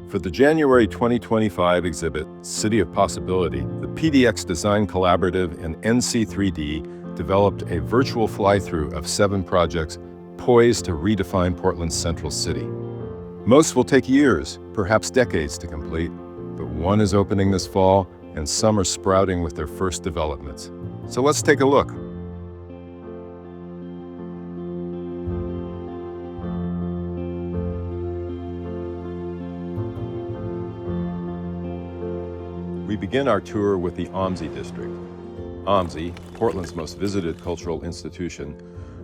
For the January 2025 exhibit, City of Possibility, the PDX Design Collaborative and NC3D developed a virtual fly-through of 7 projects poised to redefine Portland's central city. Most will take years, perhaps decades to complete, but one is opening this fall and some are sprouting with their first developments. So let's take a look. We begin our tour with the OMSI district. OMSI, Portland's most visited cultural institution,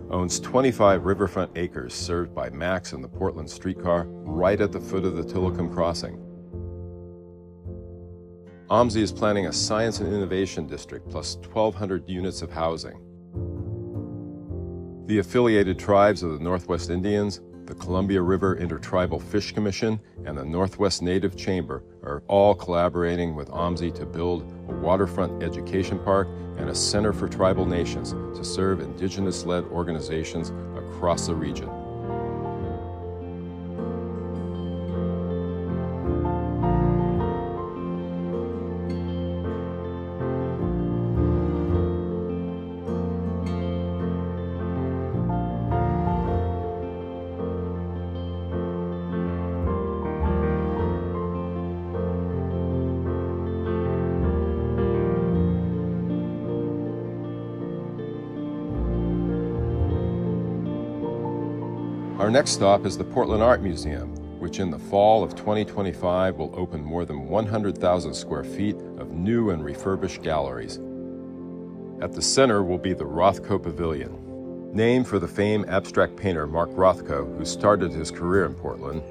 owns 25 riverfront acres served by Max and the Portland streetcar right at the foot of the Tillicum Crossing. OMSI is planning a science and innovation district plus 1,200 units of housing. The affiliated tribes of the Northwest Indians, the Columbia River Intertribal Fish Commission, and the Northwest Native Chamber are all collaborating with OMSI to build a waterfront education park and a center for tribal nations to serve indigenous-led organizations across the region. Our next stop is the Portland Art Museum, which in the fall of 2025 will open more than 100,000 square feet of new and refurbished galleries. At the center will be the Rothko Pavilion. Named for the famed abstract painter Mark Rothko, who started his career in Portland,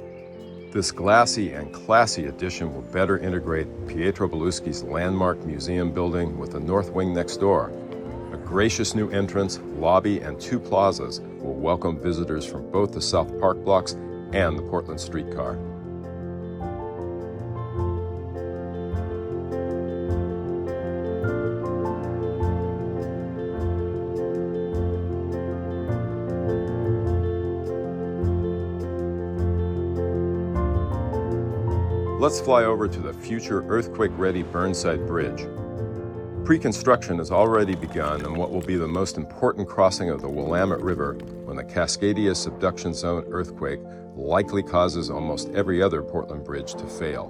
this glassy and classy addition will better integrate Pietro Belluschi's landmark museum building with the north wing next door. A gracious new entrance, lobby, and 2 plazas will welcome visitors from both the South Park blocks and the Portland streetcar. Let's fly over to the future earthquake-ready Burnside Bridge. Pre-construction has already begun on what will be the most important crossing of the Willamette River when the Cascadia subduction zone earthquake likely causes almost every other Portland bridge to fail.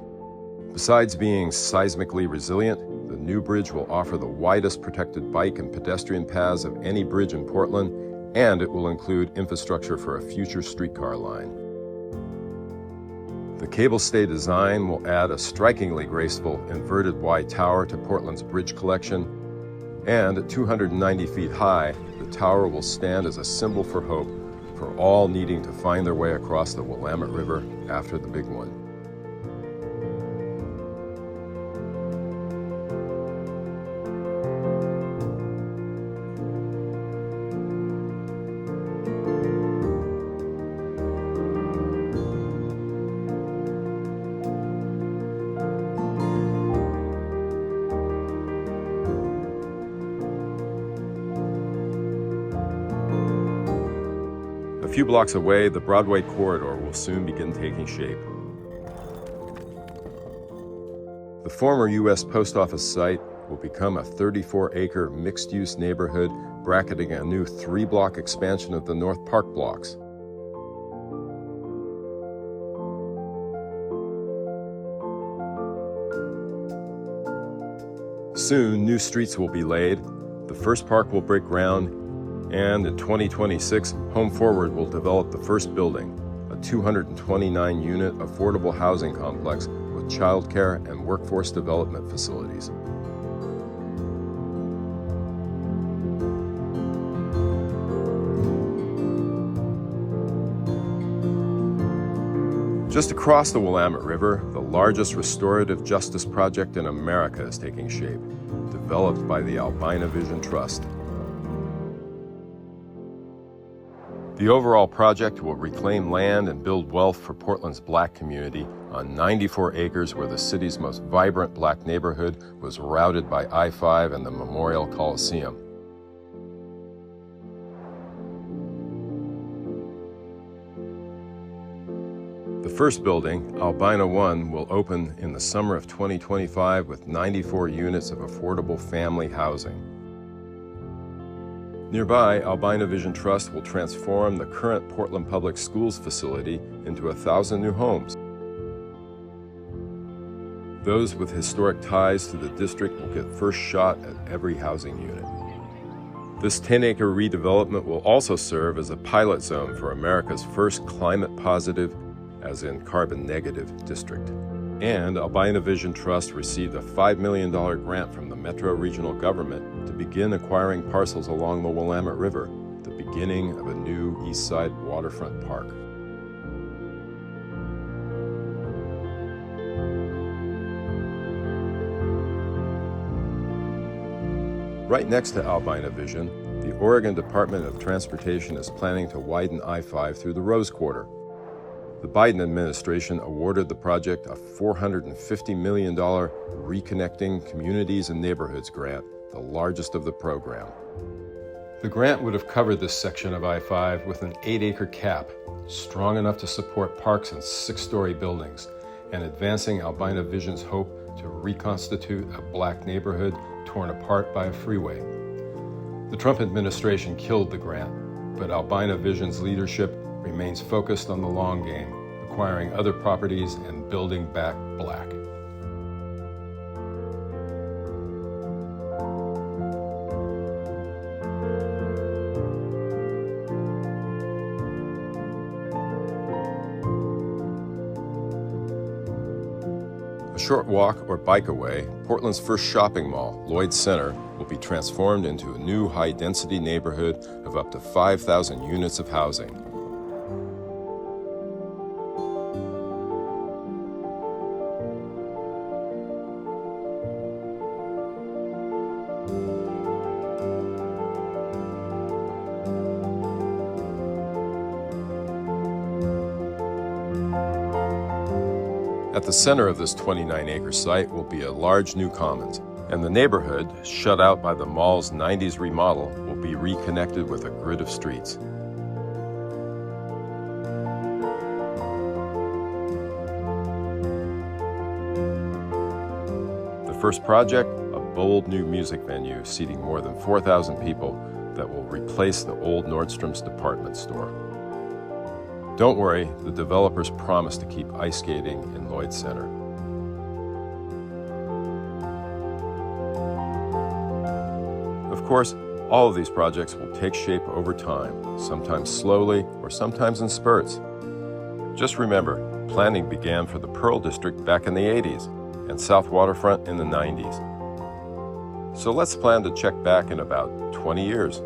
Besides being seismically resilient, the new bridge will offer the widest protected bike and pedestrian paths of any bridge in Portland, and it will include infrastructure for a future streetcar line. The cable stay design will add a strikingly graceful inverted Y tower to Portland's bridge collection, and at 290 feet high, the tower will stand as a symbol for hope for all needing to find their way across the Willamette River after the big one. A few blocks away, the Broadway Corridor will soon begin taking shape. The former U.S. Post Office site will become a 34-acre mixed-use neighborhood bracketing a new 3-block expansion of the North Park blocks. Soon, new streets will be laid, the first park will break ground, and in 2026, Home Forward will develop the first building, a 229-unit affordable housing complex with childcare and workforce development facilities. Just across the Willamette River, the largest restorative justice project in America is taking shape, developed by the Albina Vision Trust. The overall project will reclaim land and build wealth for Portland's Black community on 94 acres where the city's most vibrant Black neighborhood was routed by I-5 and the Memorial Coliseum. The first building, Albina 1, will open in the summer of 2025 with 94 units of affordable family housing. Nearby, Albina Vision Trust will transform the current Portland Public Schools facility into 1,000 new homes. Those with historic ties to the district will get first shot at every housing unit. This 10-acre redevelopment will also serve as a pilot zone for America's first climate-positive, as in carbon-negative, district. And Albina Vision Trust received a $5 million grant from the Metro Regional Government to begin acquiring parcels along the Willamette River, the beginning of a new East Side waterfront park. Right next to Albina Vision, the Oregon Department of Transportation is planning to widen I-5 through the Rose Quarter. The Biden administration awarded the project a $450 million Reconnecting Communities and Neighborhoods grant, the largest of the program. The grant would have covered this section of I-5 with an 8-acre cap, strong enough to support parks and 6-story buildings, and advancing Albina Vision's hope to reconstitute a black neighborhood torn apart by a freeway. The Trump administration killed the grant, but Albina Vision's leadership remains focused on the long game, acquiring other properties and building back black. A short walk or bike away, Portland's first shopping mall, Lloyd Center, will be transformed into a new high-density neighborhood of up to 5,000 units of housing. At the center of this 29-acre site will be a large new commons, and the neighborhood, shut out by the mall's 90s remodel, will be reconnected with a grid of streets. The first project, a bold new music venue seating more than 4,000 people that will replace the old Nordstrom's department store. Don't worry, the developers promise to keep ice skating in Lloyd Center. Of course, all of these projects will take shape over time, sometimes slowly or sometimes in spurts. Just remember, planning began for the Pearl District back in the 80s and South Waterfront in the 90s. So let's plan to check back in about 20 years.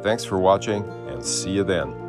Thanks for watching, and see you then.